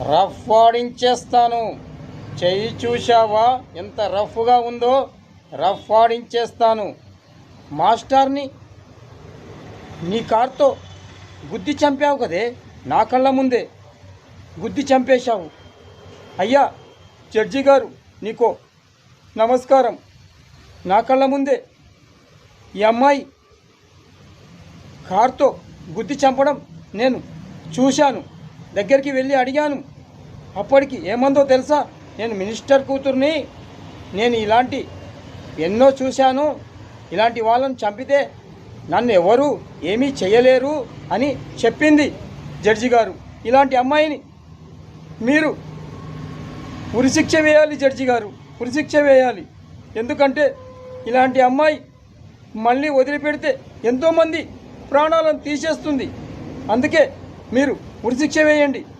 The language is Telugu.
రఫ్ ఆడించేస్తాను. చెయ్యి చూశావా ఎంత రఫ్గా ఉందో? రఫ్ ఆడించేస్తాను. మాస్టర్ని నీ కార్తో గుద్ది చంపావు కదే, నా కళ్ళ ముందే గుద్ది చంపేశావు. అయ్యా జడ్జి గారు, నీకో నమస్కారం. నా కళ్ళ ముందే ఈ అమ్మాయి కార్తో గుద్ది చంపడం నేను చూశాను. దగ్గరికి వెళ్ళి అడిగాను. అప్పటికి ఏమందో తెలుసా? నేను మినిస్టర్ కూతుర్ని, నేను ఇలాంటి ఎన్నో చూశాను. ఇలాంటి వాళ్ళని చంపితే నన్ను ఎవరు ఏమీ చేయలేరు అని చెప్పింది జడ్జి గారు. ఇలాంటి అమ్మాయిని మీరు ఉరిశిక్ష వేయాలి జడ్జి గారు, ఉరిశిక్ష వేయాలి. ఎందుకంటే ఇలాంటి అమ్మాయి మళ్ళీ వదిలిపెడితే ఎంతోమంది ప్రాణాలను తీసేస్తుంది. అందుకే మీరు ఉరిశిక్ష వేయండి.